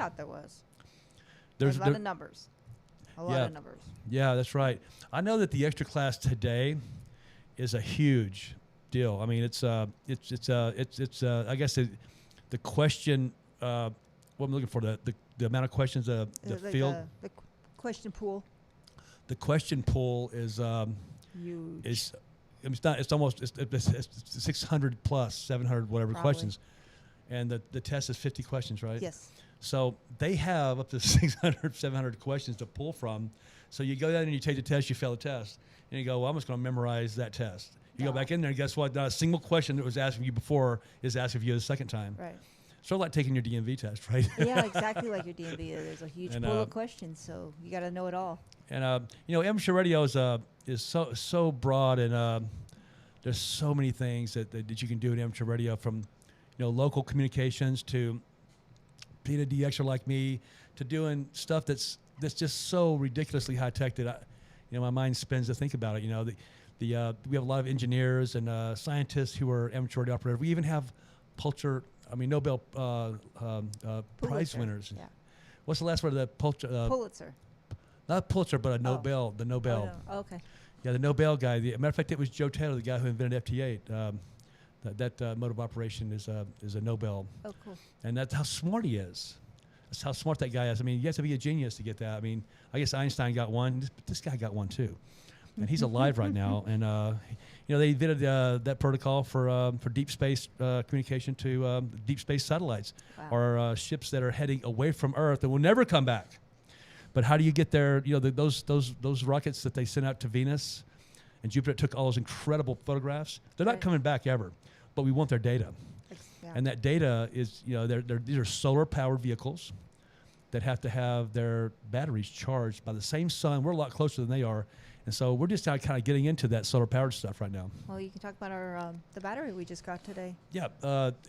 thought there was. There's a lot of numbers. A lot of numbers. Yeah, that's right. I know that the extra class today is a huge deal. I mean, it's I guess the question. What I'm looking for the amount of questions the Like field. the question pool. The question pool is Huge. it's not. It's almost it's 600 plus 700 whatever Probably. questions, and the test is 50 questions, right? Yes. So they have up to 600, 700 questions to pull from. So you go down and you take the test, you fail the test, and you go, well, I'm just going to memorize that test. You go No. back in there, and guess what? Not a single question that was asked of you before is asked of you the second time. Right. Sort of like taking your DMV test, right? Yeah, exactly like your DMV. There's a huge And, pool of questions, so you got to know it all. And amateur radio is so broad, and there's so many things that you can do in amateur radio, from local communications to being a DXer like me, to doing stuff that's just so ridiculously high tech that my mind spins to think about it. We have a lot of engineers and scientists who are amateur radio operators. We even have Nobel Prize winners. Yeah. What's the last word of the Pulitzer. Not Pulitzer, but a Nobel. The Nobel. Oh, no. Okay. Yeah, the Nobel guy. Matter of fact, it was Joe Taylor, the guy who invented FT8. That mode of operation is a Nobel. Oh, cool. And that's how smart he is. That's how smart that guy is. I mean, you have to be a genius to get that. I mean, I guess Einstein got one, but this guy got one too. And he's alive right now. And they invented that protocol for deep space communication to deep space satellites, Wow. or ships that are heading away from Earth and will never come back. But how do you get there? Those rockets that they sent out to Venus and Jupiter took all those incredible photographs. They're not Right. coming back ever, but we want their data. Yeah. And that data is, these are solar-powered vehicles that have to have their batteries charged by the same sun. We're a lot closer than they are. And so we're just now kind of getting into that solar-powered stuff right now. Well, you can talk about our the battery we just got today. Yeah,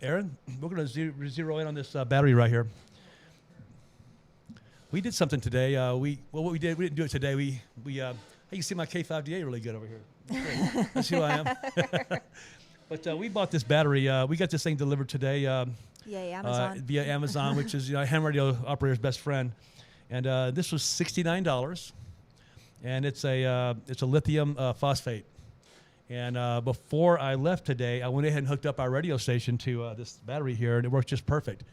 Aaron, we're going to zero in on this battery right here. We did something today. We didn't do it today. We you can see my K5DA really good over here. That's who I am. But we bought this battery. We got this thing delivered today. Yay, Amazon. Via Amazon, which is ham radio operator's best friend. And this was $69, and it's a lithium phosphate. And before I left today, I went ahead and hooked up our radio station to this battery here, and it worked just perfect.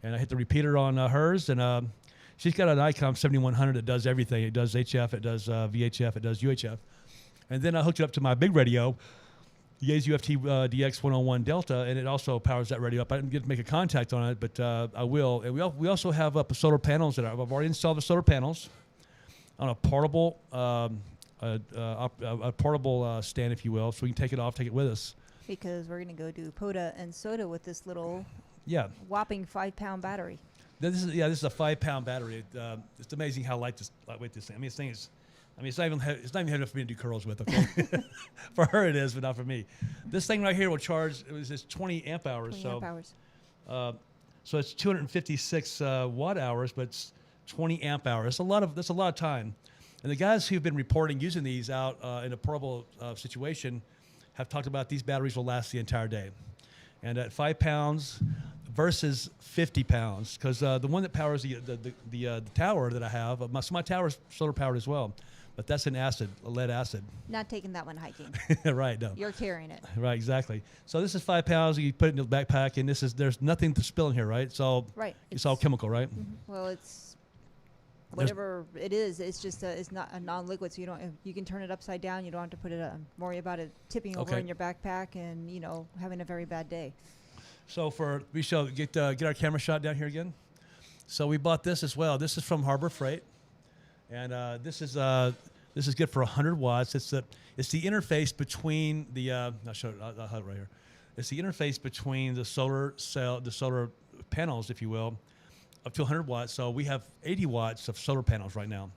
And I hit the repeater on hers, and she's got an ICOM 7100 that does everything. It does HF, it does VHF, it does UHF. And then I hooked it up to my big radio, the Yaesu UFT DX101 Delta, and it also powers that radio up. I didn't get to make a contact on it, but I will. And we also have solar panels that I've already installed the solar panels on a portable stand, if you will, so we can take it off, take it with us. Because we're going to go do POTA and SOTA with this little whopping 5-pound battery. This is a 5-pound battery. It's amazing how lightweight this thing. I mean, this thing is. I mean, it's not even heavy enough for me to do curls with. Okay, for her it is, but not for me. This thing right here will charge. It's 20 amp hours. 20 amp hours. So it's 256 watt hours, but it's 20 amp hours. That's a lot of time. And the guys who've been reporting using these out in a portable situation have talked about these batteries will last the entire day. And at 5 pounds versus 50 pounds, because the one that powers the tower that I have, my tower's solar powered as well. But that's a lead acid. Not taking that one hiking. Right, no. You're carrying it. Right, exactly. So this is 5 pounds. You put it in the backpack, and there's nothing to spill in here, right? It's all chemical, right? Mm-hmm. Well, it's whatever it is. It's just it's not a non-liquid, so you can turn it upside down. You don't have to put it worry about it tipping over in your backpack and having a very bad day. So we shall get our camera shot down here again. So we bought this as well. This is from Harbor Freight. And this is good for 100 watts. It's the interface between the I'll have it right here. It's the interface between the solar panels, if you will, up to 100 watts. So we have 80 watts of solar panels right now.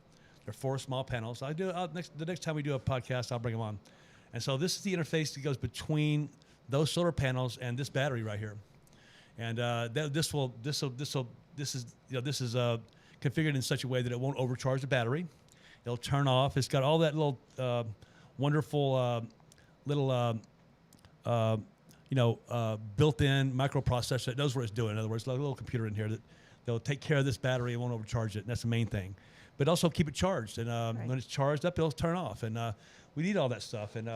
They're 4 small panels. The next time we do a podcast, I'll bring them on. And so this is the interface that goes between those solar panels and this battery right here. And this is configured in such a way that it won't overcharge the battery. It'll turn off. It's got all that little wonderful little built-in microprocessor that knows what it's doing. In other words, like a little computer in here they'll take care of this battery and won't overcharge it. And that's the main thing. But also keep it charged. And when it's charged up, it'll turn off. And we need all that stuff. And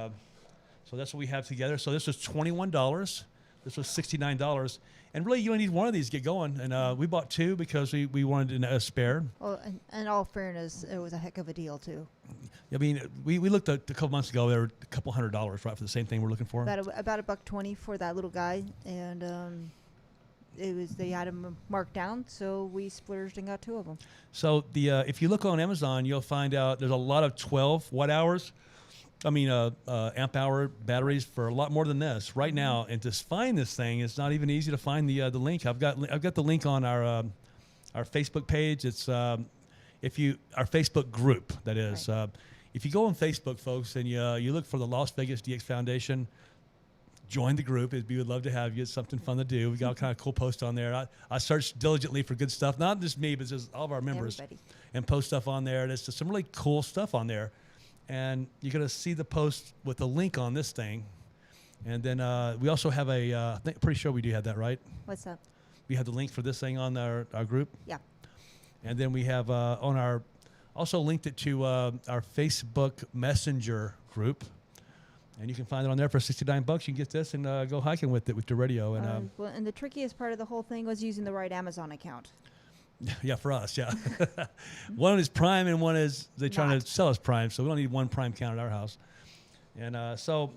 so that's what we have together. So this was $21. This was $69. And really, you only need one of these to get going. And we bought two because we wanted a spare. Well, in all fairness, it was a heck of a deal, too. I mean, we looked at a couple months ago. They were a couple $100, right, for the same thing we're looking for. About $1.20 for that little guy. And they had them marked down, so we splurged and got two of them. So if you look on Amazon, you'll find out there's a lot of 12 watt hours. Amp hour batteries for a lot more than this right now. And to find this thing, it's not even easy to find the link. I've got the link on our Facebook page. It's our Facebook group. That is, Right. If you go on Facebook, folks, and you look for the Las Vegas DX Foundation, join the group. We would love to have you. It's something fun to do. We got all kind of cool posts on there. I search diligently for good stuff, not just me, but just all of our members, Everybody. and post stuff on there. There's just some really cool stuff on there. And you're going to see the post with a link on this thing. And then we also have pretty sure we do have that, right? What's up? We have the link for this thing on our group. Yeah. And then we have also linked it to our Facebook Messenger group. And you can find it on there for $69. You can get this and go hiking with it with the radio. And And the trickiest part of the whole thing was using the right Amazon account. yeah, for us, yeah. One is Prime and one is they're trying to sell us Prime, so we don't need one Prime account at our house. And so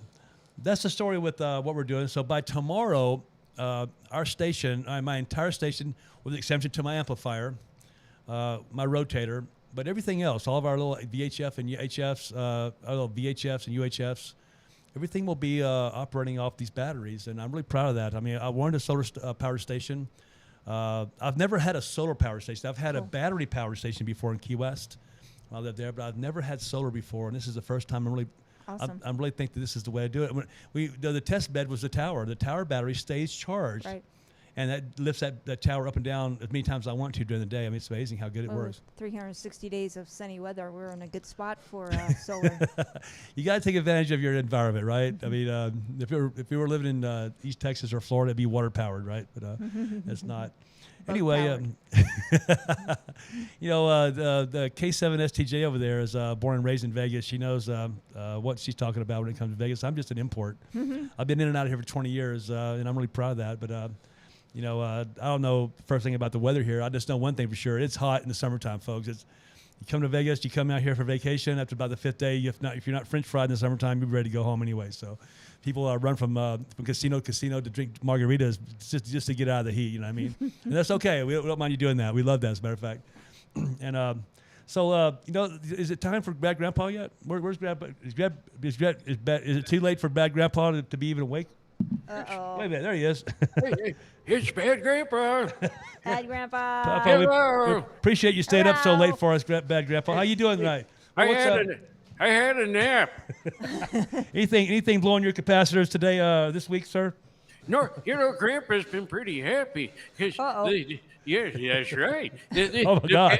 that's the story with what we're doing. So by tomorrow, our station, my entire station, with the exception to my amplifier, my rotator, but everything else, all of our little VHF and UHFs, our little VHFs and UHFs, everything will be operating off these batteries, and I'm really proud of that. I mean, I wanted a solar power station. I've never had a solar power station. I've had a battery power station before in Key West when I lived there, but I've never had solar before, and this is the first time I'm really Awesome. I really think that this is the way to do it. The test bed was the tower. The tower battery stays charged, Right. and that lifts that tower up and down as many times as I want to during the day. I mean, it's amazing how good it works. 360 days of sunny weather. We're in a good spot for solar. You got to take advantage of your environment, right? I mean, if you were living in East Texas or Florida, it'd be water powered, right? But it's not. Anyway, the K7 STJ over there is born and raised in Vegas. She knows what she's talking about when it comes to Vegas. I'm just an import. I've been in and out of here for 20 years, and I'm really proud of that. But I don't know first thing about the weather here. I just know one thing for sure: it's hot in the summertime, folks. You come to Vegas, you come out here for vacation. After about the 5th day, if you're not French fried in the summertime, you're ready to go home anyway. So people run from casino to casino to drink margaritas just to get out of the heat. You know what I mean? And that's okay. We don't mind you doing that. We love that, as a matter of fact. And is it time for Bad Grandpa yet? Where's Grandpa? Is it too late for Bad Grandpa to be even awake? Uh-oh. Wait a minute, there he is. Hey, it's Bad Grandpa. Bad Grandpa. Papa, we Hello. appreciate you staying up so Hello. late for us, Bad Grandpa. How you doing tonight? I What's up? had a nap. Anything blowing your capacitors today, this week, sir? No, Grandpa's been pretty happy because yes, that's right. Oh, my God.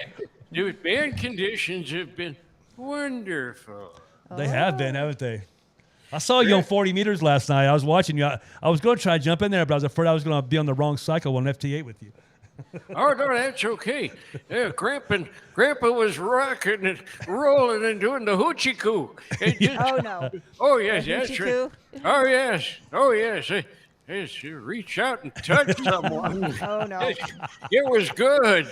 The band conditions have been wonderful. They have been, haven't they? I saw you on 40 meters last night. I was watching you. I was going to try to jump in there, but I was afraid I was going to be on the wrong cycle on FT8 with you. Oh no, that's okay. Yeah, Grandpa was rocking and rolling and doing the hoochie coo. Oh, no. Oh yes, The that's hoochie right. coo? Oh yes. Yes, you reach out and touch someone. Oh, no. It was good.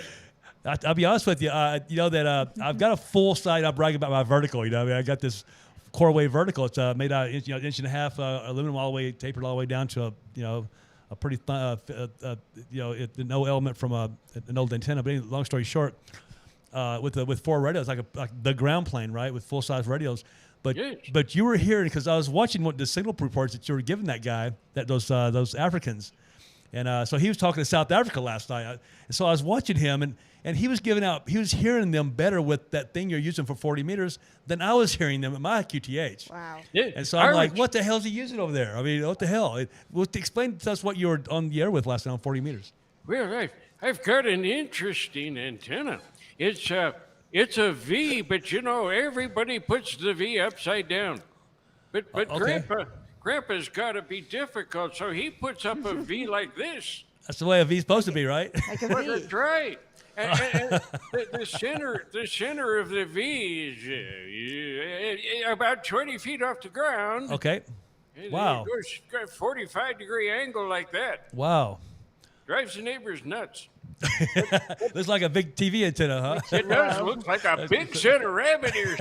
I'll be honest with you. I've got a full side. I'm bragging about my vertical. I got this Coreway vertical. It's made out of inch and a half aluminum, all the way tapered all the way down to a pretty no element from an old antenna. But anyway, long story short, with 4 radios, like the ground plane, right, with full size radios. But Yes. but you were hearing, because I was watching the signal reports that you were giving that guy, those Africans, and so he was talking to South Africa last night, and so I was watching him, and he was hearing them better with that thing you're using for 40 meters than I was hearing them at my QTH. Wow. Yeah, And so I'm like, was- what the hell is he using over there? I mean, what the hell? Explain to us what you were on the air with last night on 40 meters. Well, I've got an interesting antenna. It's a V, but everybody puts the V upside down. But Okay. Grandpa's got to be difficult, so he puts up a V like this. That's the way a V's supposed to be, right? Like a Well, V. that's right. And the center of the V is about 20 feet off the ground. Okay. Wow. It goes got a 45-degree angle like that. Wow. Drives the neighbors nuts. Looks like a big TV antenna, huh? It does look like a big set of rabbit ears.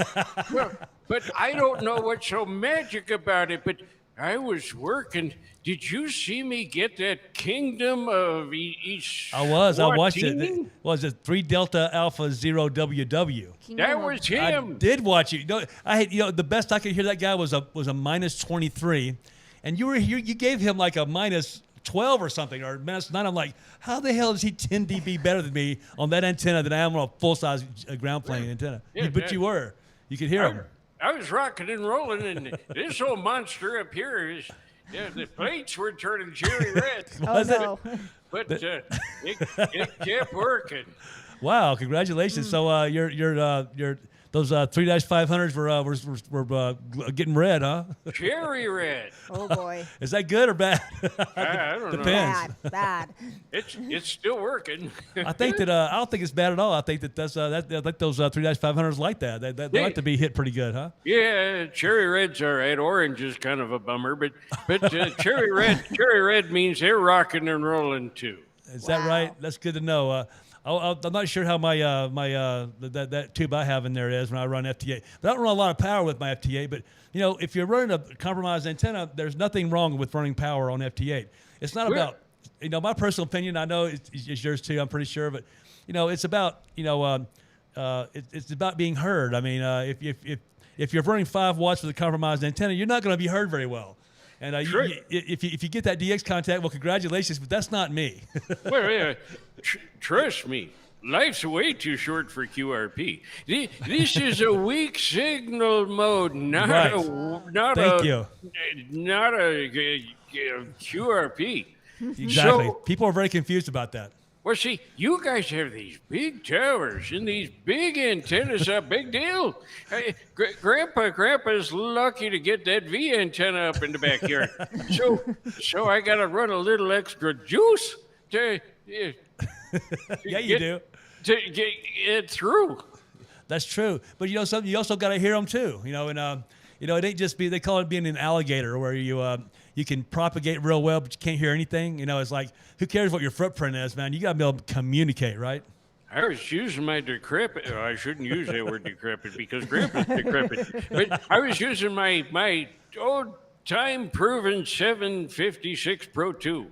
Well, but I don't know what's so magic about it, but I was working. Did you see me get that Kingdom of East? I watched it. Was it 3 Delta Alpha 0 WW? That was him. I did watch it. The best I could hear that guy was a minus 23, and you gave him like a minus 12 or something, or minus 9. I'm like, how the hell is he 10 dB better than me on that antenna than I am on a full-size ground plane antenna? Yeah, But you were. You could hear him. I was rocking and rolling, and this old monster up here is. Yeah, the plates were turning cherry red, Oh, Was it? no. but it kept working. Wow! Congratulations. So your those 3-500s were getting red, huh? Cherry red. Oh, boy. Is that good or bad? I don't know. Depends. Bad. It's still working. I think that I don't think it's bad at all. I think that that's I think those 3-500s like that. They like to be hit pretty good, huh? Yeah, cherry red's all right. Orange is kind of a bummer, but cherry red means they're rocking and rolling too. Is that Wow. right? That's good to know. I'm not sure how my that tube I have in there is when I run FT8. But I don't run a lot of power with my FT8. But if you're running a compromised antenna, there's nothing wrong with running power on FT8. It's not about my personal opinion. I know it's yours too. I'm pretty sure, but it's about it's about being heard. I mean, if you're running 5 watts with a compromised antenna, you're not going to be heard very well. And if you get that DX contact, well, congratulations, but that's not me. Well, yeah, trust me, life's way too short for QRP. This is a weak signal mode, not Right. a QRP. Exactly. So- People are very confused about that. Well, see, you guys have these big towers and these big antennas. A big deal. Hey, Grandpa's lucky to get that V antenna up in the backyard. So I got to run a little extra juice to Yeah, you do. to get it through. That's true. But something, you also got to hear them too. It ain't just they call it being an alligator where you can propagate real well, but you can't hear anything. It's like, who cares what your footprint is, man? You got to be able to communicate, right? I was using my decrepit. Oh, I shouldn't use that word decrepit because Grandpa's decrepit. But I was using my old time-proven 756 Pro 2.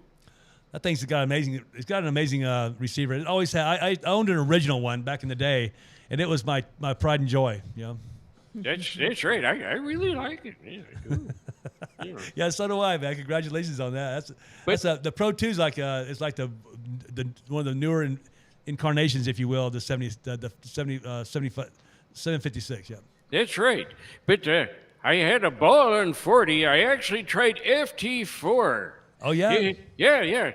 That thing's got amazing. It's got an amazing receiver. It always had. I owned an original one back in the day, and it was my pride and joy. That's right. I really like it. Yeah, I do. Yeah, so do I, man. Congratulations on that. The Pro 2 is like it's like the one of the newer incarnations, if you will, the 756. Yeah. That's right. But I had a ball on 40. I actually tried FT4. Oh yeah. Yeah.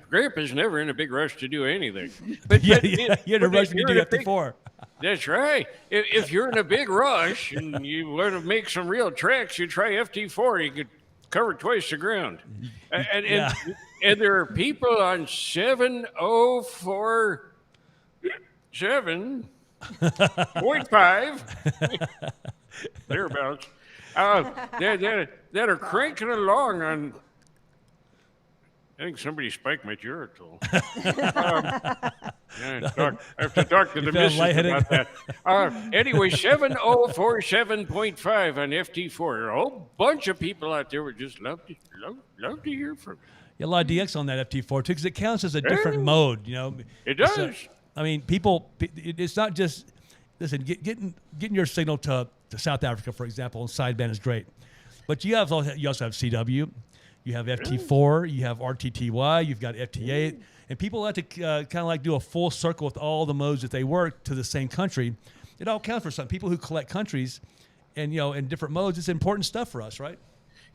Grandpa's never in a big rush to do anything. But You're in a rush when you do FT4. That's right. If you're in a big rush and you want to make some real tracks, you try FT4. You could cover twice the ground. And there are people on 7.5 thereabouts that are cranking along on. I think somebody spiked my Geritol. I have to talk to the missus about that. Anyway, 7047.5 on FT4. A whole bunch of people out there would just love to hear from you. Yeah, a lot of DX on that FT4 too, because it counts as a different mode. It does. People. It's not just getting your signal to South Africa, for example, and sideband is great, but you also have CW. You have FT4, you have RTTY, you've got FT8, and people like to kind of like do a full circle with all the modes that they work to the same country. It all counts for something. People who collect countries and, in different modes, it's important stuff for us, right?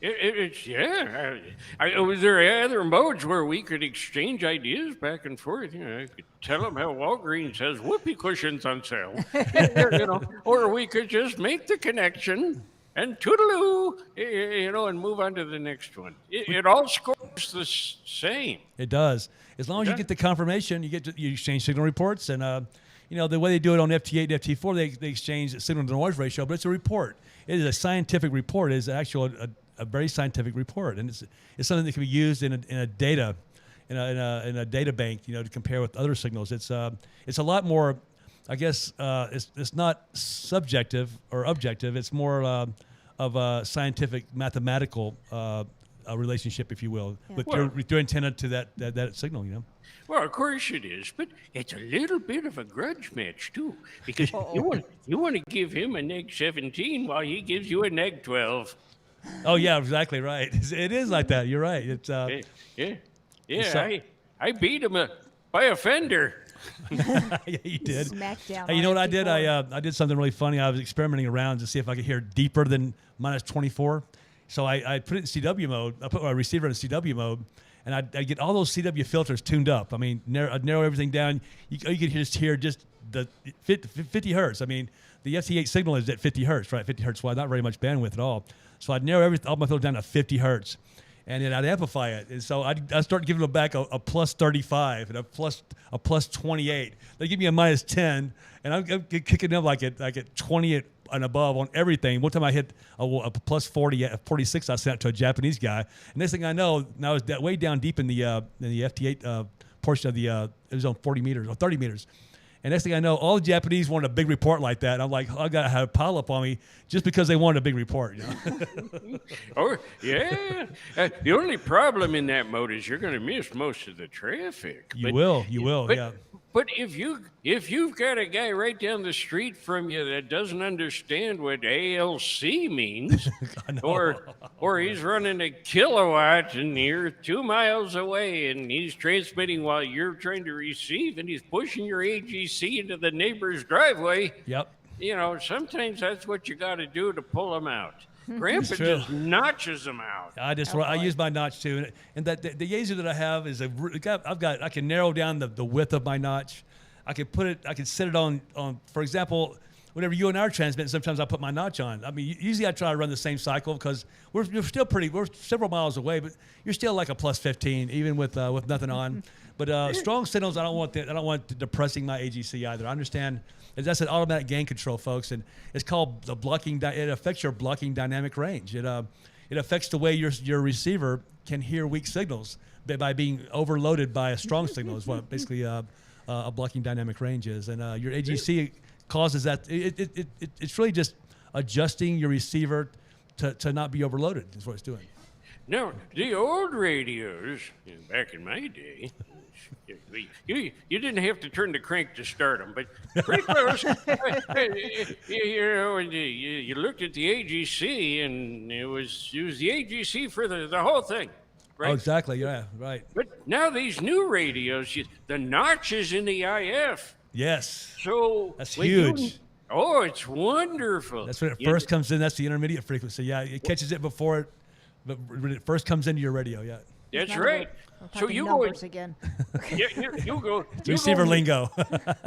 It's was there other modes where we could exchange ideas back and forth? I could tell them how Walgreens has whoopee cushions on sale, or we could just make the connection and toodaloo, and move on to the next one. It all scores. the same. It does. As long as you get the confirmation, you exchange signal reports, and the way they do it on FT8 and FT4, they exchange the signal to noise ratio, but it's a report. It is a scientific report. It is actually a very scientific report, and it's something that can be used in a data bank, to compare with other signals. It's a lot more. I guess it's not subjective or objective. It's more of a scientific, mathematical a relationship, if you will, with your antenna to that signal. Well, of course it is, but it's a little bit of a grudge match too, because you want to give him a neg 17 while he gives you a neg 12. Oh yeah, exactly right. It is like that. You're right. It's yeah. I beat him by a fender. Yeah, you did. Smackdown. Hey, you know what I did? I did something really funny. I was experimenting around to see if I could hear deeper than minus 24. So I put it in CW mode. I put my receiver in CW mode, and I get all those CW filters tuned up. I mean, I'd narrow everything down. You could just hear just the 50 hertz. I mean, the FT8 signal is at 50 hertz, right? 50 hertz wide, not very much bandwidth at all. So I'd narrow all my filters down to 50 hertz. And then I'd amplify it. And so I'd start giving them back a plus 35 and a plus 28. They give me a minus 10, and I'm kicking them like at 20 and above on everything. One time I hit a plus 40, 46, I sent it to a Japanese guy. And next thing I know, now it's way down deep in the FT8 portion of it was on 40 meters or 30 meters. And next thing I know, all the Japanese wanted a big report like that. I'm like, I got to have a pile up on me just because they wanted a big report. Oh, yeah. The only problem in that mode is you're going to miss most of the traffic. You will, yeah. But if you've got a guy right down the street from you that doesn't understand what ALC means, or he's running a kilowatt and you're 2 miles away and he's transmitting while you're trying to receive and he's pushing your AGC into the neighbor's driveway. Yep. Sometimes that's what you got to do to pull them out. Grandpa just notches them out. I use my notch too, and that the Yaesu that I have is I can narrow down the width of my notch. I can set it on for example, whenever you and I are transmitting, sometimes I put my notch on. I mean, usually I try to run the same cycle because we're several miles away, but you're still like a plus 15 even with nothing on. But strong signals, I don't want depressing my AGC either. I understand. That's an automatic gain control, folks, and it's called the blocking. It affects your blocking dynamic range. It affects the way your receiver can hear weak signals by being overloaded by a strong signal. Is what basically a blocking dynamic range is, and your AGC causes that. It's really just adjusting your receiver to not be overloaded. Is what it's doing. Now, the old radios back in my day. You didn't have to turn the crank to start them, but pretty close. You looked at the AGC, and it was the AGC for the whole thing, right? Oh, exactly. Yeah, right. But now these new radios, the notch is in the IF. Yes. So that's huge. It's wonderful. That's when it first comes in. That's the intermediate frequency. Yeah, it catches it before it, but when it first comes into your radio. Yeah. That's right. So you go again. You go. Receiver lingo.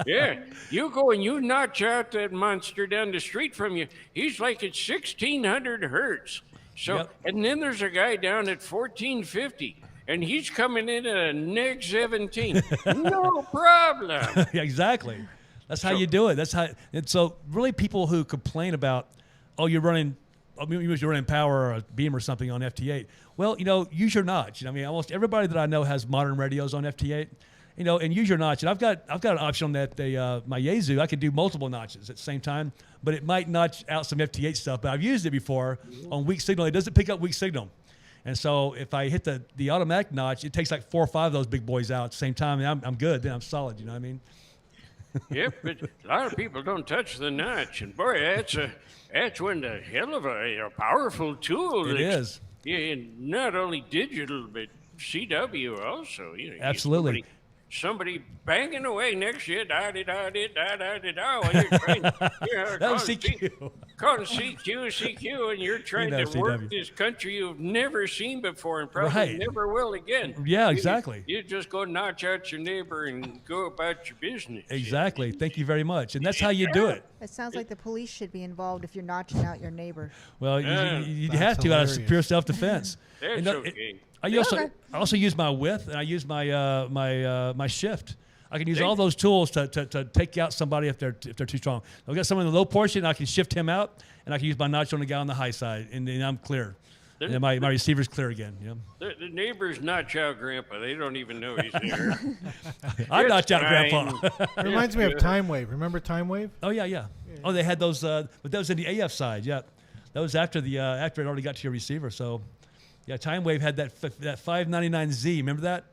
Yeah, you go and you notch out that monster down the street from you. He's like at 1600 hertz. So, and then there's a guy down at 1450, and he's coming in at a neg 17. No problem. Yeah, exactly. That's how you do it. That's how. And so, really, people who complain about, you're running power or a beam or something on FT8. Well, use your notch. I mean, almost everybody that I know has modern radios on FT8, and use your notch. And I've got an option on that my Yaesu. I can do multiple notches at the same time, but it might notch out some FT8 stuff. But I've used it before on weak signal. It doesn't pick up weak signal. And so if I hit the automatic notch, it takes like 4 or 5 of those big boys out at the same time, and I'm good. Then I'm solid. You know what I mean? Yep, but a lot of people don't touch the notch, and boy, that's one hell of a powerful tool. It is. Yeah, and not only digital, but CW also. Absolutely. Somebody banging away next to you, da-di-da-di-da-da-di-da, while you're trying, that was CQ. Calling CQ, and you're trying to work this country you've never seen before and probably never will again. Yeah, exactly. You just go notch out your neighbor and go about your business. Exactly. Thank you very much. And that's how you do it. It sounds like the police should be involved if you're notching out your neighbor. Well, you have to out of pure self-defense. That's okay. I also Okay. I also use my width and I use my my shift. I can use all those tools to take out somebody if they're too strong. I've got someone in the low portion, I can shift him out, and I can use my notch on the guy on the high side, and then I'm clear. And then my receiver's clear again. You know? The neighbors notch out Grandpa. They don't even know he's there. I It's notch out fine. Grandpa. It reminds me of Time Wave. Remember Time Wave? Oh yeah. Oh, they had those, but that was in the AF side. Yeah, that was after after it already got to your receiver. So, yeah, Time Wave had that 599Z. Remember that?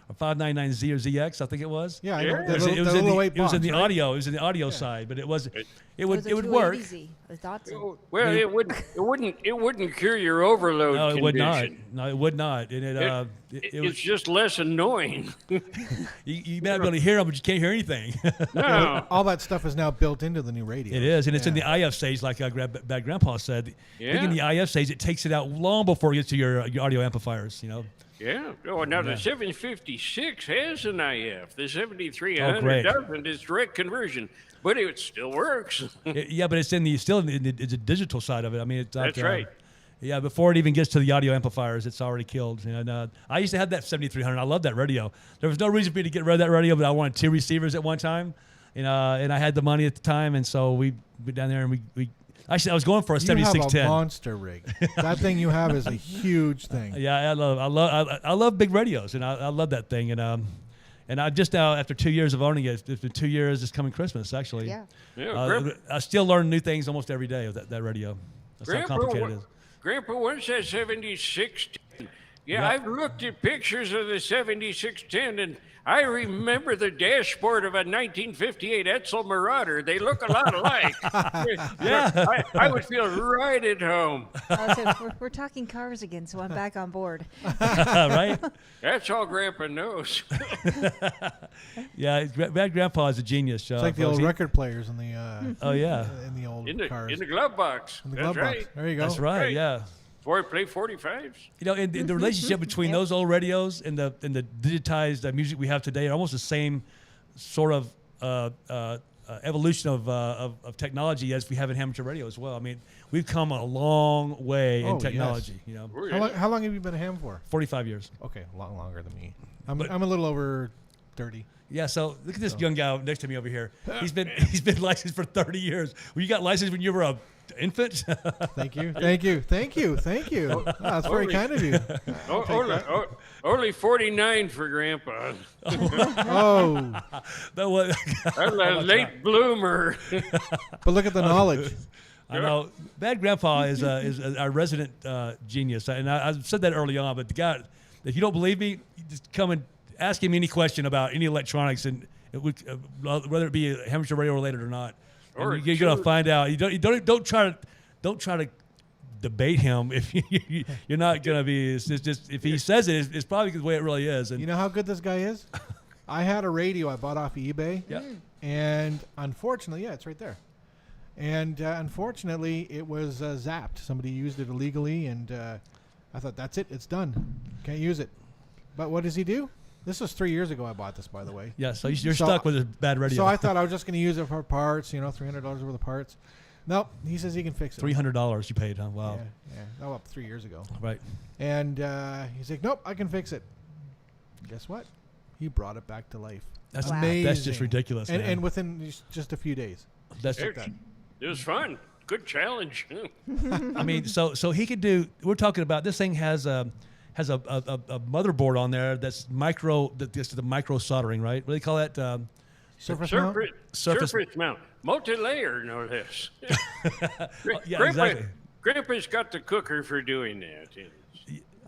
Or 599Z or ZX, I think it was. Yeah, I Yeah. know. It The was, little, it was the in little the, white it was in box, the right? audio. It was in the audio side, but it wasn't. It would was a it would work. 280Z, a Datsun. Well, it wouldn't cure your overload No, it would not. condition. No, it would not. And it was, It's just less annoying. you may not be able to hear them, but you can't hear anything. No. All that stuff is now built into the new radio. It is, and it's in the Yeah. IF stage, like Bad Grandpa said. Yeah. In the IF stage, it takes it out long before it gets to your audio amplifiers. You know. Yeah. Oh, now the 756 has an IF. The 7300 great. doesn't. It's direct conversion, but it still works. Yeah, but it's it's a digital side of it. I mean, it's not, That's right. Yeah, before it even gets to the audio amplifiers, it's already killed. And I used to have that 7300. I love that radio. There was no reason for me to get rid of that radio, but I wanted 2 receivers at one time, and I had the money at the time, and so we went down there and we actually I was going for a You have a 7610. monster rig. That thing you have is a huge thing. Yeah, I love big radios, and I love that thing, and I just now after 2 years of owning it, it's been 2 years this coming Christmas actually. Yeah. Yeah, I still learn new things almost every day of that radio. That's how complicated it is. Grandpa, what's that 7610? Yeah, Yeah. I've looked at pictures of the 7610, and I remember the dashboard of a 1958 Edsel Marauder. They look a lot alike. Yeah. I would feel right at home. So we're talking cars again, so I'm back on board. Right? That's all Grandpa knows. Yeah, Bad Grandpa is a genius. It's like the old record players in the Oh yeah, in the old In the cars. glove box. In the That's glove right. box. There you go. that's right. Right. Yeah, Before I play 45s. you know, and the relationship between those old radios and the digitized music we have today are almost the same sort of evolution of technology as we have in amateur radio as well. I mean, we've come a long way Oh, in technology. You know, How long have you been a ham for? 45 years. Okay, a lot longer than me. I'm a little over 30. Yeah, so look at this young guy next to me over here. He's been licensed for 30 years. Well, you got licensed when you were a infant. Thank you. Oh, that's very kind of you. Only 49 for Grandpa. Oh, That was, I'm a late bloomer. but look at the knowledge. I know. Bad Grandpa is our resident genius, and I said that early on. But the guy, if you don't believe me, you just come and ask him any question about any electronics, and it would, whether it be amateur radio related or not. Or And you're gonna shoot. find out. You don't try to debate him if you're not gonna be. It's just if he says it, it's probably the way it really is. And You know how good this guy is? I had a radio I bought off eBay. yeah. And unfortunately, yeah, it's right there. And unfortunately, it was zapped. Somebody used it illegally, and I thought, that's it. It's done. Can't use it. But what does he do? This was 3 years ago I bought this, by the way. Yeah, so you're So- stuck with a bad radio. So I thought I was just going to use it for parts, $300 worth of parts. Nope, he says he can fix it. $300 you paid, huh? Wow. Yeah. That was up 3 years ago. Right. And he's like, nope, I can fix it. Guess what? He brought it back to life. That's Wow. Amazing. that's just ridiculous. And, man. and within just a few days. That's like that. It was fun. Good challenge. I mean, so he could do. We're talking about this thing has a motherboard on there that's micro. This is the micro soldering, right? What do they call that? Surface mount? Surface- Surface mount. Multi-layer, no less. Yeah, exactly. Grandpa's got the cooker for doing that.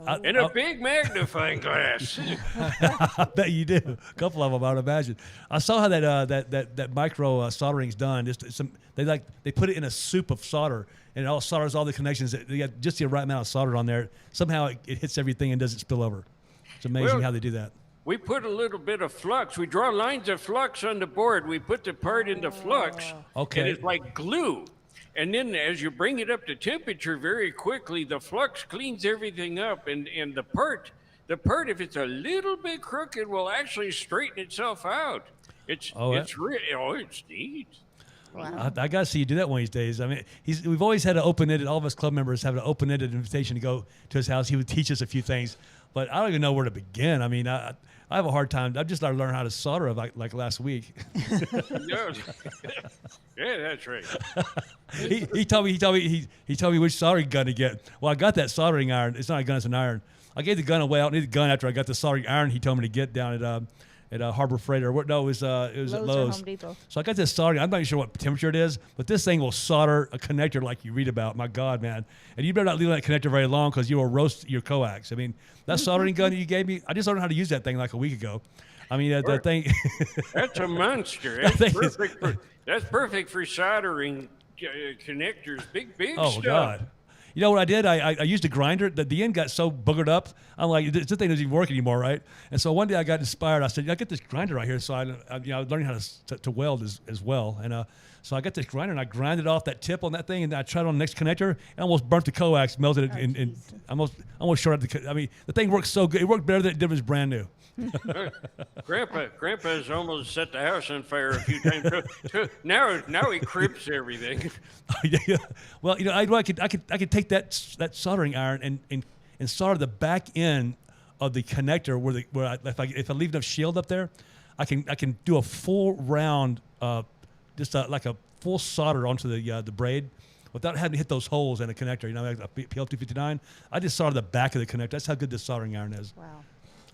I, And a big magnifying glass. I bet you do. A couple of them, I would imagine. I saw how that micro soldering's done. They put it in a soup of solder, and it all solders all the connections. They got just the right amount of solder on there. Somehow it hits everything and doesn't spill over. It's amazing Well, how they do that. We put a little bit of flux. We draw lines of flux on the board. We put the part in the flux. Okay. And it's like glue. And then as you bring it up to temperature very quickly, the flux cleans everything up. And the part, if it's a little bit crooked, will actually straighten itself out. It's neat. Wow. I got to see you do that one of these days. I mean, we've always had an open-ended. All of us club members have an open-ended invitation to go to his house. He would teach us a few things. but I don't even know where to begin. I mean, I have a hard time. I've just started learning how to solder like last week. No. Yeah, that's right. he told me which soldering gun to get. Well, I got that soldering iron. It's not a gun; it's an iron. I gave the gun away. I don't need the gun after I got the soldering iron. He told me to get down at Harbor Freight or what? No, it was at Lowe's or Lowe's. Home Depot. So I got this soldering. I'm not even sure what temperature it is, but this thing will solder a connector like you read about. My God, man! And you better not leave that connector very long because you will roast your coax. I mean, that soldering gun you gave me, I just learned how to use that thing like a week ago. I mean, that thing. That's a monster. That That's thing is- perfect for soldering connectors. Big Oh stuff. God! You know what I did? I used a grinder. The end got so boogered up. I'm like, this thing doesn't even work anymore, right? And so one day I got inspired. I said, I get this grinder right here. So I learning how to weld as well. And so I got this grinder and I grinded off that tip on that thing and I tried it on the next connector and almost burnt the coax, melted it, and almost shorted the. I mean, the thing worked so good. It worked better than it did when it was brand new. Grandpa's almost set the house on fire a few times. Now he crimps everything. Yeah. Well, I could take that soldering iron and solder the back end of the connector if I leave enough shield up there, I can do a full round, like a full solder onto the braid without having to hit those holes in the connector. Like a PL259. I just solder the back of the connector. That's how good this soldering iron is. Wow.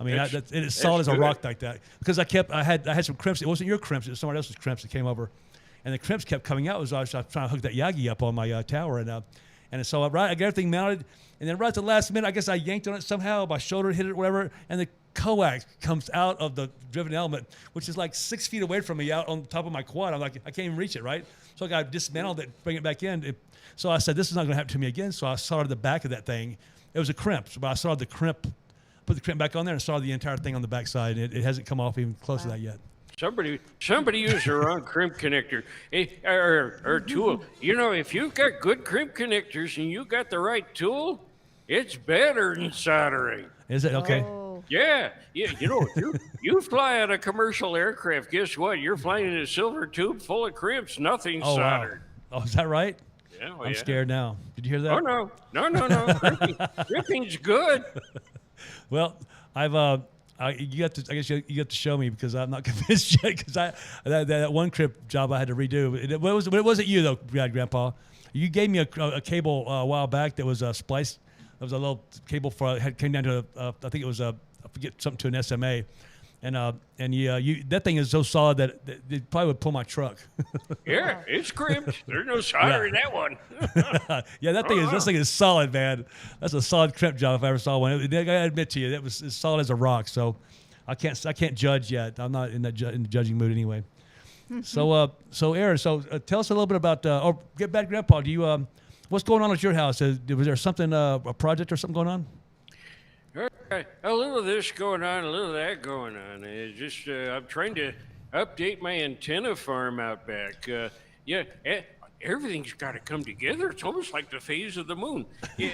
I mean, That's- it's solid as a good. rock like that. Because I had some crimps. It wasn't your crimps. It was somebody else's crimps that came over, and the crimps kept coming out as I was trying to hook that Yagi up on my tower, and so I got everything mounted, and then right at the last minute, I guess I yanked on it somehow. My shoulder hit it, or whatever, and the coax comes out of the driven element, which is like 6 feet away from me, out on top of my quad. I'm like, I can't even reach it, right? So I got to dismantle it, bring it back in. So I said, this is not going to happen to me again. So I soldered the back of that thing. It was a crimp, but I soldered the crimp. Put the crimp back on there and soldered the entire thing on the back side. It hasn't come off even close to that yet. Somebody used the wrong crimp connector or tool. If you've got good crimp connectors and you got the right tool, it's better than soldering. Is it? Okay. Oh, Yeah. You fly on a commercial aircraft. Guess what? You're flying in a silver tube full of crimps. Nothing Oh, wow. soldered. Oh, is that right? Yeah, I'm scared now. Did you hear that? Oh no. Crimping's good. Well, I guess you have to show me because I'm not convinced yet. Because that one crimp job I had to redo. It wasn't you though, Grandpa. You gave me a cable a while back that was spliced. There was a little cable came down to I think it was I forget something to an SMA, and that thing is so solid that it probably would pull my truck. Yeah, it's crimped. There's no solder in that one. Yeah, this thing is solid, man. That's a solid crimp job if I ever saw one. I gotta admit to you, it's solid as a rock. So I can't judge yet. I'm not in the judging mood anyway. So Aaron, tell us a little bit about. Get back, Grandpa. Do you what's going on at your house? Was there something a project or something going on? A little of this going on, a little of that going on. It's just I'm trying to update my antenna farm out back. Everything's got to come together. It's almost like the phase of the moon. Yeah,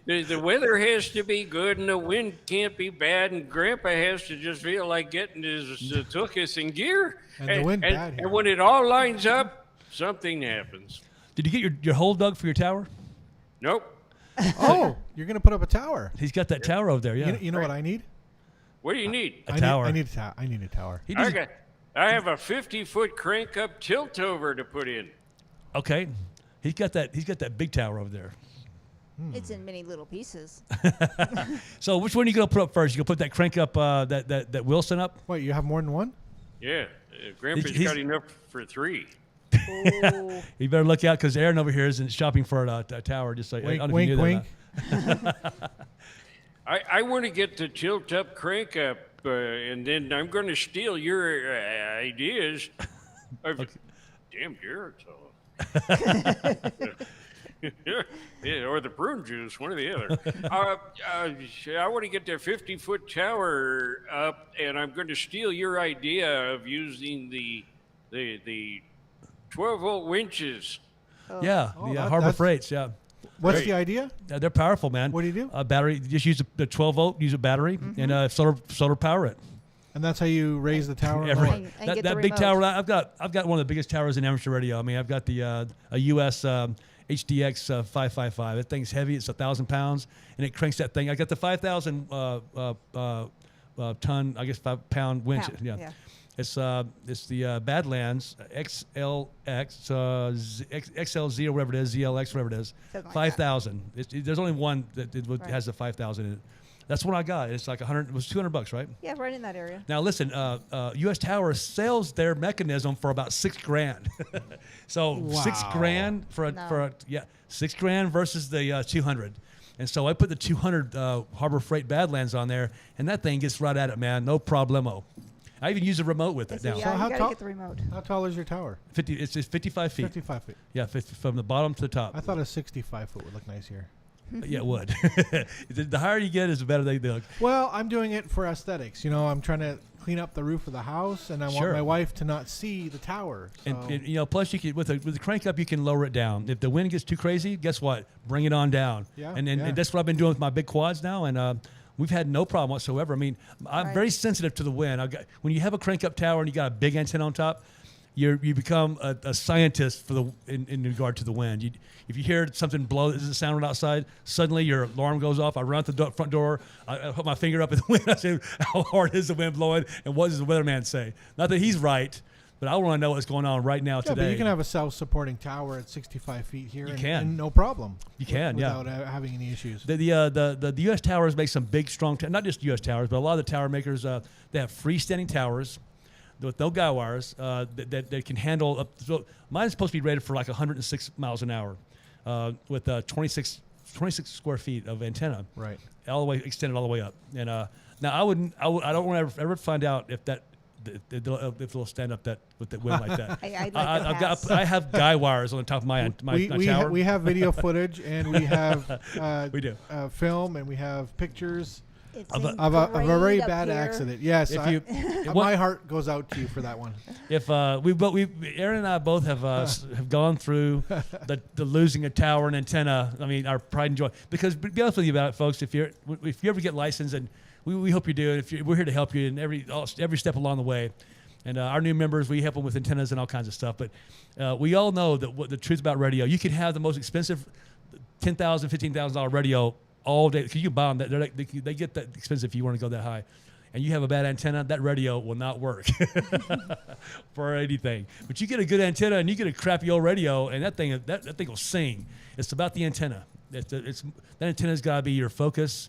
the weather has to be good, and the wind can't be bad, and Grandpa has to just feel like getting his tuchus in gear. And the wind bad here. And when it all lines up, something happens. Did you get your hole dug for your tower? Nope. Oh, you're going to put up a tower. He's got that tower over there. Yeah, You know what I need? What do you need? a tower. I need a tower. He does- I have a 50-foot crank up tilt over to put in. Okay, he's got that big tower over there. it's in many little pieces. So which one are you gonna put up first? You gonna put that crank up that Wilson up? Wait, you have more than one? Yeah, Grandpa's He's- got enough for 3. Oh, You better look out because Aaron over here isn't shopping for a tower. Just so I Wink, don't know if you wink, knew that or wink. not. I want to get the tilt up crank up, and then I'm going to steal your ideas. Damn Geritol. Yeah, or the prune juice, one or the other. I want to get the 50-foot tower up, and I'm going to steal your idea of using the 12-volt winches. Yeah, Oh, the that- Harbor that's- Freights. Yeah, What's Great. the idea? they're powerful, man. What do you do? Battery. Just use the 12 volt. Use a battery and solar power it. And that's how you raise the tower? Every, And get that the big remote. tower. I've got one of the biggest towers in amateur radio. I mean, I've got a US HDX 555. That thing's heavy. It's 1,000 pounds, and it cranks that thing. I got the 5,000 ton, I guess 5-pound winch. Pound, Yeah. yeah. It's the Badlands XLX, XLZ or whatever it is, ZLX, whatever it is, Something like 5,000. There's only one that Right. has the 5,000 in it. That's what I got. It's like 100. It was $200, right? Yeah, right in that area. Now listen, U.S. Tower sells their mechanism for about $6,000. So Wow. $6,000 for No. $6,000 versus the 200. And so I put the 200 Harbor Freight Badlands on there, and that thing gets right at it, man. No problemo. I even use a remote with it So now. yeah, So how you gotta tall- get the remote. How tall is your tower? 50. It's 55 feet. 55 feet. Yeah, 50, from the bottom to the top. I thought a 65 foot would look nice here. Yeah, it would. The higher you get, is the better they look. Well, I'm doing it for aesthetics. You know, I'm trying to clean up the roof of the house, and I Sure. want my wife to not see the tower. So. And you know, plus you can with the crank up, you can lower it down. If the wind gets too crazy, guess what? Bring it on down. Yeah, And yeah. that's what I've been doing with my big quads now, and we've had no problem whatsoever. I mean, I'm Right. very sensitive to the wind. When you have a crank up tower and you got a big antenna on top, you become a scientist for in regard to the wind. If you hear something blow, there's a sound outside, suddenly your alarm goes off. I run out the front door. I put my finger up at the wind. I say, how hard is the wind blowing? And what does the weatherman say? Not that he's right, but I want to know what's going on right now Yeah, today. but you can have a self-supporting tower at 65 feet here. You and, can. and no problem. You can, yeah. Without having any issues. The U.S. towers make some big, strong, not just U.S. towers, but a lot of the tower makers, they have freestanding towers with no guy wires that can handle up. So mine is supposed to be rated for like 106 miles an hour with 26 square feet of antenna, Right. all the way extended all the way up. And now I don't want to ever find out if they'll stand up that with the wind like that. I'd like to pass. I have guy wires on the top of my tower. We have video footage, and we have We do. film, and we have pictures It's of a- of a very engraved up bad here. accident. Yes, If you, my heart goes out to you for that one. If Aaron and I both have gone through the losing a tower and antenna. I mean, our pride and joy. Because to be honest with you about it, folks, if you ever get licensed, and we hope you do, we're here to help you in every step along the way. And our new members, we help them with antennas and all kinds of stuff. But we all know that what the truth about radio, you can have the most expensive $10,000, $15,000 radio all day, because you can buy them. They get that expensive if you want to go that high. And you have a bad antenna, that radio will not work for anything. But you get a good antenna and you get a crappy old radio, and that thing will sing. It's about the antenna. That antenna's got to be your focus,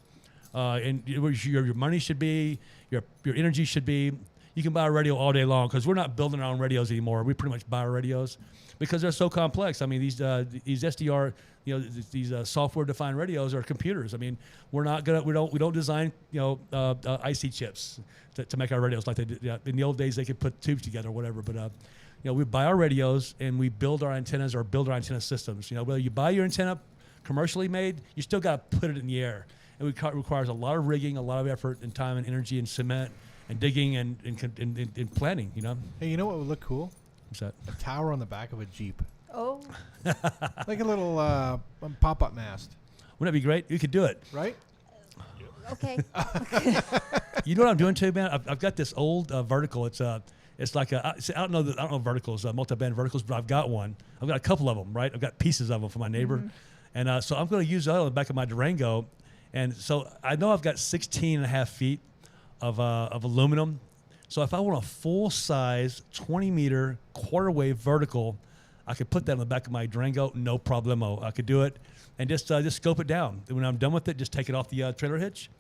and where your money should be, your energy should be. You can buy a radio all day long, because we're not building our own radios anymore. We pretty much buy our radios because they're so complex. I mean, these SDR, these software-defined radios are computers. I mean, we don't design IC chips to make our radios like they did. Yeah, in the old days, they could put tubes together or whatever. But we buy our radios and we build our antennas or build our antenna systems. Whether you buy your antenna commercially made, you still got to put it in the air. And it requires a lot of rigging, a lot of effort and time and energy and cement and digging and planning. Hey, you know what would look cool? What's that? A tower on the back of a Jeep, Oh, like a little pop-up mast, Wouldn't that be great? You could do it. right? okay. You know what I'm doing too, man? I've got this old vertical. It's like I don't know verticals, multi-band verticals, but I've got one. I've got a couple of them, right? I've got pieces of them for my neighbor, and so I'm going to use that on the back of my Durango, and so I know I've got 16 and a half feet of aluminum. So if I want a full-size 20-meter quarter-wave vertical, I could put that on the back of my Durango, no problemo. I could do it, and just scope it down. And when I'm done with it, just take it off the trailer hitch,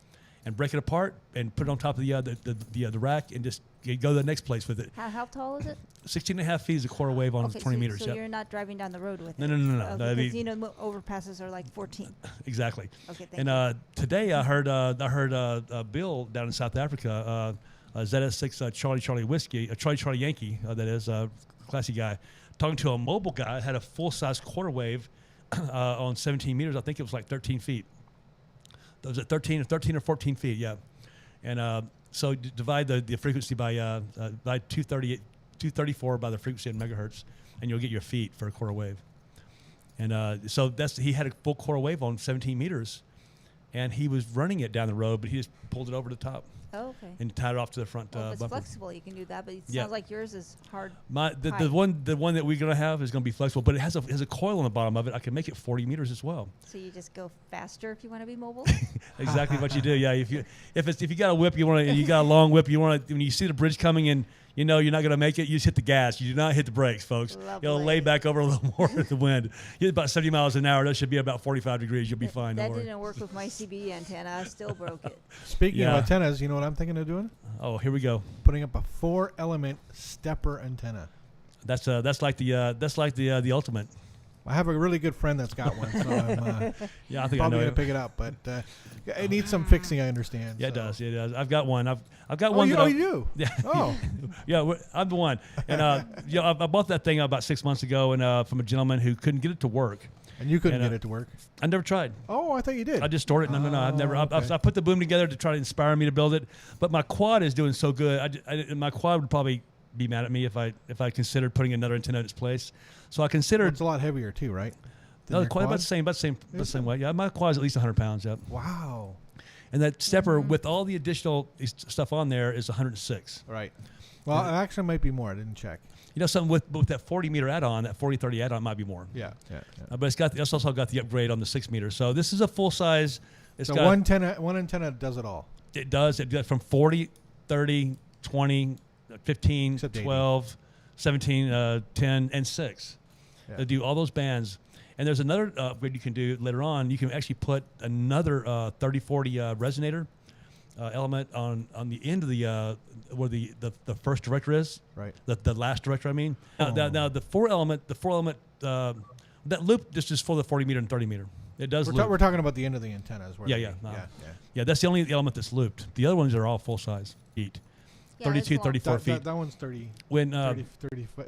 and break it apart, and put it on top of the rack, and just go to the next place with it. How tall is it? 16 and a half feet is a quarter wave on 20 meters. So Yep. you're not driving down the road with No, it? no, no, no. Okay, That'd because be- overpasses are like 14. Exactly. Okay, thank And you. today I heard Bill down in South Africa, ZS6 Charlie Whiskey, Charlie Yankee, that is classy guy, talking to a mobile guy, had a full-size quarter wave on 17 meters. I think it was like 13 feet. Was it 13 or 14 feet? Yeah. And so divide the frequency by 234 by the frequency in megahertz, and you'll get your feet for a quarter wave. And so he had a full quarter wave on 17 meters. and he was running it down the road, but he just pulled it over the top Oh, okay. and tied it off to the front Well, if it's bumper. flexible, you can do that, but it Yeah. sounds like yours is hard. The height. one that we're gonna have is gonna be flexible, but it has a coil on the bottom of it. I can make it 40 meters as well. So you just go faster if you want to be mobile. Exactly what you do. Yeah, if you got a whip, you got a long whip, you want to when you see the bridge coming and you know you're not going to make it, you just hit the gas. You do not hit the brakes, folks. You'll lay Lovely. back over a little more in the wind. You hit about 70 miles an hour. That should be about 45 degrees. You'll be fine. That Don't worry. didn't work with my CB antenna. I still broke it. Speaking Yeah. of antennas, you know what I'm thinking of doing? Oh, here we go. Putting up a 4-element stepper antenna. That's like the ultimate. I have a really good friend that's got one, so I'm Yeah, I think probably I know going to it. pick it up. But it needs some fixing, I understand. Yeah, it so. does. It does. I've got one. I've got Oh, one. you, that oh, I- you do? Yeah. Oh, Yeah, I'm the one. And I bought that thing about 6 months ago, and from a gentleman who couldn't get it to work. and you couldn't And, get it to work. I never tried. Oh, I thought you did. I just stored it. No. I've never. Oh, okay. I put the boom together to try to inspire me to build it, but my quad is doing so good. My quad would probably be mad at me if I considered putting another antenna in its place. So I considered. It's a lot heavier too, right? Than No, your quite about quad? the same Is it? way. Yeah, my quad is at least 100 pounds. Yep. Wow. And that stepper with all the additional stuff on there is 106. Right. Well, it actually might be more. I didn't check. You know, something with that 40 meter add-on, that 40-30 add-on might be more. Yeah. But it's also got the upgrade on the 6 meter. So this is a full size. It's So got one antenna does it all. It does. It does from 40, 30, 20, 15, Except 80. 12, 17, 10, and 6. Yeah. They do all those bands. And there's another upgrade you can do later on. You can actually put another 30-40 resonator element on the end of the where the first director is. Right. The last director, I mean. Now the four element that loop just is for the 40 meter and 30 meter. It does loop. We're talking about the end of the antennas. Where Yeah, they- yeah, no. yeah. Yeah, that's the only element that's looped. The other ones are all full size feet. Yeah, that's 32, long. 34 feet. That one's 30, When 30.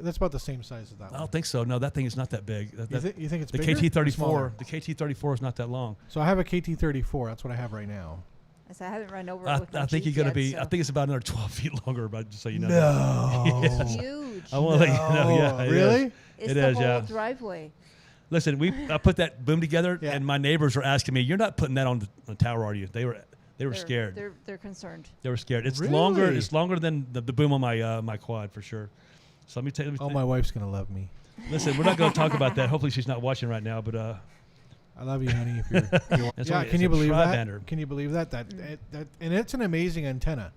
That's about the same size as that I one. don't think so. No, that thing is not that big. You think it's the bigger or KT34? smaller? The KT34 is not that long. So I have a KT34. That's what I have right now. I said, I haven't run over I it with my think you're Jeep going to yet, be. so. I think it's about another 12 feet longer. But just so you know. No. It's huge. I want to let you know. Yeah, it really? is. It's it the is, whole yeah. driveway. Listen, I put that boom together, Yeah. and my neighbors were asking me, "You're not putting that on the tower, are you?" They were They're scared. They're concerned. They were scared. It's Really? longer. It's longer than the boom on my quad for sure. So let me tell you. Oh, my wife's gonna love me. Listen, we're not going to talk about that. Hopefully, she's not watching right now. But I love you, honey. If you're, That's yeah, only- can it's you a believe that? tri-bander. Can you believe that? That and it's an amazing antenna.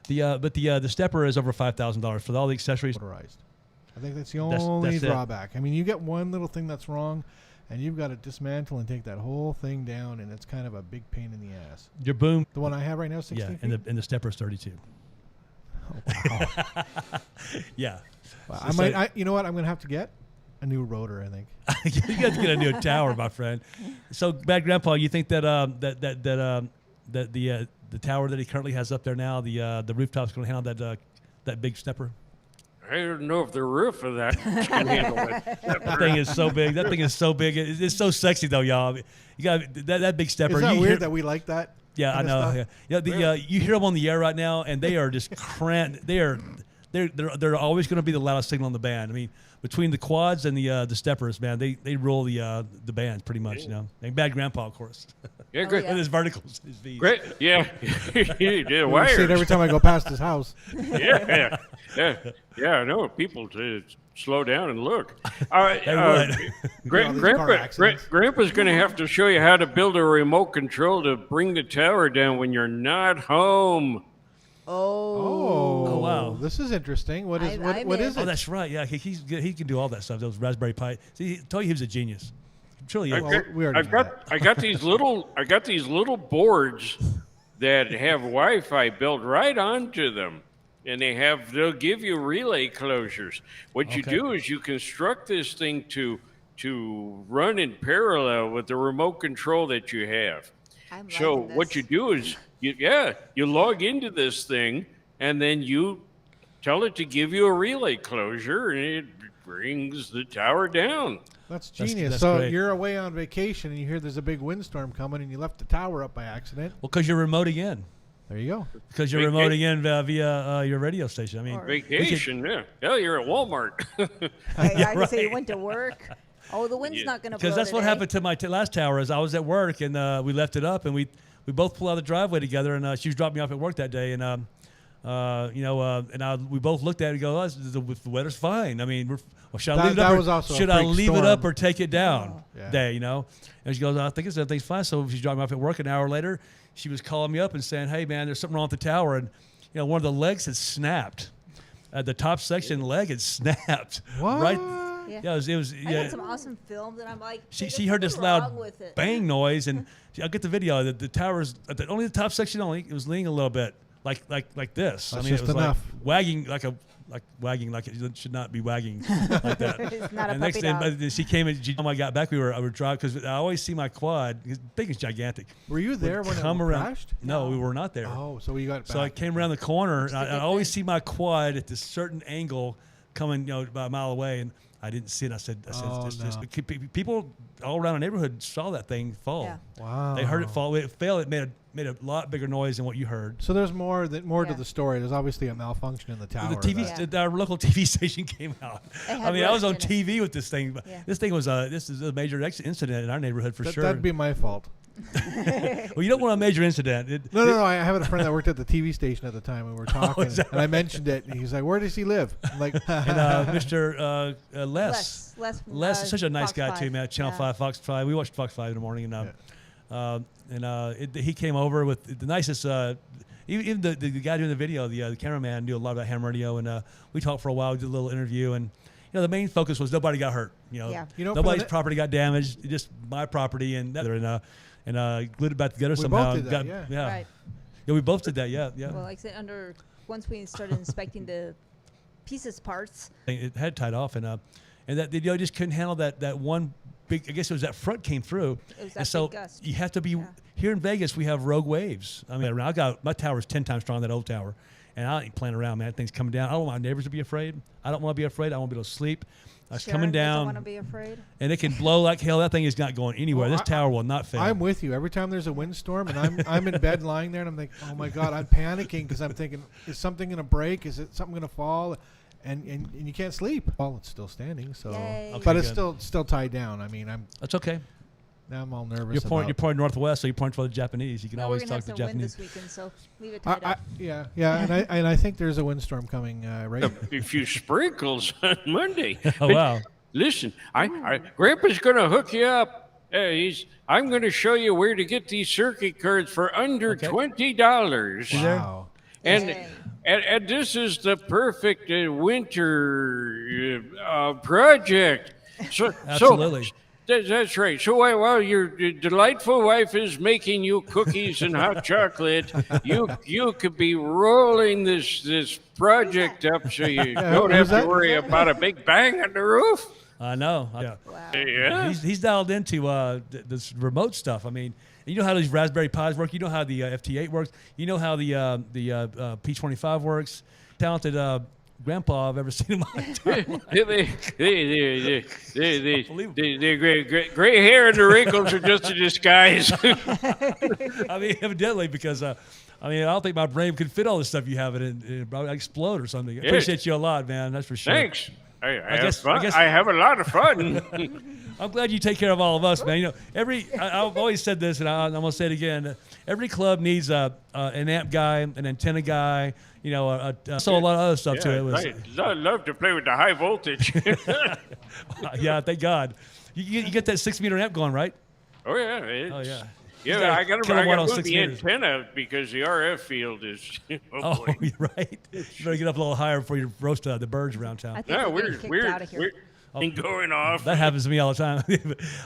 The stepper is over $5,000 for all the accessories. Motorized. I think that's the That's only it. drawback. I mean, you get one little thing that's wrong, and you've got to dismantle and take that whole thing down, and it's kind of a big pain in the ass. Your boom, The one I have right now, 16 yeah, feet. and the stepper is 32. Wow. Yeah, Well, So- you know what? I'm gonna have to get a new rotor. I think. you got to get a new tower, my friend. So, Bad Grandpa, you think that the tower that he currently has up there now, the rooftop's going to handle that big stepper? I don't know if the roof of that can handle it. That thing is so big. That thing is so big. It's so sexy though, y'all. You got that big stepper. Is that you weird hear- that we like that? Yeah, I kind know. of Yeah, stuff? yeah. You hear them on the air right now, and they are just cramped. They're always going to be the loudest signal in the band. I mean, between the quads and the steppers, man, they rule the band pretty much. You know, and Bad Grandpa, of course, Yeah, Oh, great. yeah. with his verticals, his V's. Great. Yeah. You did I see it wires. every time I go past his house. Yeah. I know. People to slow down and look. All right. They would. All these car accidents. Grandpa's going to have to show you how to build a remote control to bring the tower down when you're not home. Oh, wow. This is interesting. What is I'm what in. is Oh, it? that's right. Yeah, he's good. He can do all that stuff. Those Raspberry Pi. See, I told you he was a genius. Truly, I've is. Well, we already I've know got I got these little boards that have Wi-Fi built right onto them, and they'll give you relay closures. What you Okay. do is you construct this thing to run in parallel with the remote control that you have. I'm So liking what this. you do is you log into this thing, and then you tell it to give you a relay closure, and it brings the tower down. That's That's- genius. that's so great. you're away on vacation and you hear there's a big windstorm coming and you left the tower up by accident. Well, because you're remoting in. There you go. Because you're Vaca- remoting in via your radio station. I mean, Or- Vacation, yeah. Hell, you're at Walmart. I can say you went to work. Oh, the wind's Yeah. not going to blow Because that's what today. happened to my last tower. Is I was at work and we left it up, and we both pulled out of the driveway together, and she was dropping me off at work that day, and we both looked at it and go, the weather's fine. I mean, should I leave it That up? was also a Should I freak leave it up storm. or take it down? Yeah. Day, And she goes, I think everything's fine. So she dropped me off at work. An hour later, she was calling me up and saying, hey, man, there's something wrong with the tower. And, one of the legs had snapped. The top section leg had snapped. What? Right. Yeah. Yeah, it was I yeah. got some awesome films, and I'm like, She heard this something wrong loud with it. bang noise, and I'll get the video. The tower's only the top section only. It was leaning a little bit, like this. That's it just was enough. like wagging, like it should not be wagging like that. It's not a And puppy dog. but she came and when I got back, I were driving because I always see my quad. His big is gigantic. Were you there would when it come around. crashed? No, we were not there. Oh, so you got So I back. came around the corner, and Which is a I good always thing. see my quad at this certain angle coming, about a mile away, and I didn't see it. I said, Oh, just, no. people all around the neighborhood saw that thing fall. Yeah. Wow. They heard it fall. It fell. It made a lot bigger noise than what you heard. So there's more to Yeah. the story. There's obviously a malfunction in the tower. The TV, Yeah. our local TV station came out. It had I mean, I was on rust in it. TV with this thing. But Yeah. this thing was this is a major incident in our neighborhood for sure. That'd be my fault. Well, you don't want a major incident. No. I have a friend that worked at the TV station at the time, and we were talking, is that and I mentioned it, and he's like, "Where does he live?" I'm like, And Mr. Les. Les is such a nice Fox guy 5. too, man. Channel Yeah. 5, Fox 5. We watched Fox 5 in the morning, and he came over with the nicest. Even the guy doing the video, the cameraman, knew a lot about ham radio, and we talked for a while. We did a little interview, and the main focus was nobody got hurt. Yeah. You know, for Nobody's the- property got damaged. Just my property, and glued it back together We somehow. both did that, yeah. Right. Yeah, we both did that. Yeah. Well, like I said, once we started inspecting the pieces parts, It had tied off, and that just couldn't handle that one big. I guess it was that front came through, It was and that so big gust. you have to be Yeah. here in Vegas. We have rogue waves. I mean, I got my tower's 10 times stronger than that old tower, and I ain't playing around, man. That thing's coming down. I don't want my neighbors to be afraid. I don't want to be afraid. I want to be able to sleep. It's Sharon coming doesn't want down, to be afraid. and it can blow like hell. That thing is not going anywhere. Well, This tower will not fail. I'm with you. Every time there's a windstorm, and I'm in bed lying there, and I'm like, oh my god, I'm panicking because I'm thinking, is something gonna break? Is it something gonna fall? And you can't sleep. Well, it's still standing, so Yay. Okay, but it's good. still tied down. I mean, That's okay. now I'm all nervous. You're about pointing northwest, so you're pointing for the Japanese. You can Well, we're always gonna talk have to some wind Japanese. this weekend, so leave it tied up. yeah, and I think there's a windstorm coming right. A few sprinkles on Monday. Oh But wow. Listen, Grandpa's gonna hook you up. I'm gonna show you where to get these circuit cards for under Okay. $20. there? Wow. And, Yay. and this is the perfect winter project. So, Absolutely. That's right. So while your delightful wife is making you cookies and hot chocolate, you could be rolling this project up so you don't who's have to that? worry about a big bang on the roof. I know. Yeah. Wow. Yeah. He's dialed into this remote stuff. I mean, you know how these Raspberry Pis work. You know how the FT8 works. You know how the P25 works. Talented grandpa I've ever seen in my entire life. The gray hair and the wrinkles are just a disguise. I mean, evidently, because I don't think my brain could fit all the stuff you have in it. It'd probably explode or something. I appreciate you a lot, man. That's for sure. Thanks. I have guess- fun. I guess- I have a lot of fun. I'm glad you take care of all of us, man. I've always said this, and I'm gonna say it again. Every club needs an amp guy, an antenna guy. So a lot of other stuff to it. I love to play with the high voltage. Yeah, thank God. You get that 6-meter amp going, right? Oh yeah. Oh yeah. Yeah, I got to kilowatt on move 6 the meters. antenna because the RF field is. Oh, boy. you're right. You better get up a little higher before you roast the birds around town. I think No, we're getting kicked out of here. we're going off. That happens to me all the time.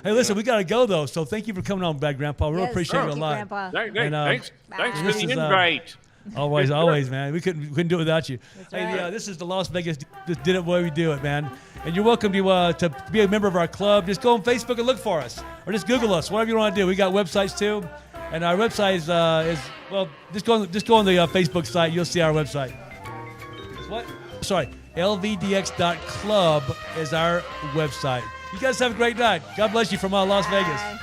Hey, listen, we got to go, though. So thank you for coming on back, Grandpa. We really Yes, appreciate thank you a you, lot. Grandpa. And, Thanks Bye. for This the is, invite. Always, man. We couldn't do it without you. That's Hey, right. yeah, this is the Las Vegas. Just did it the way we do it, man. And you're welcome to be a member of our club. Just go on Facebook and look for us, or just Google us, whatever you want to do. We got websites too, and our website is just go on the Facebook site. You'll see our website. What? Sorry, lvdx.club is our website. You guys have a great night. God bless you from Las Vegas. Bye.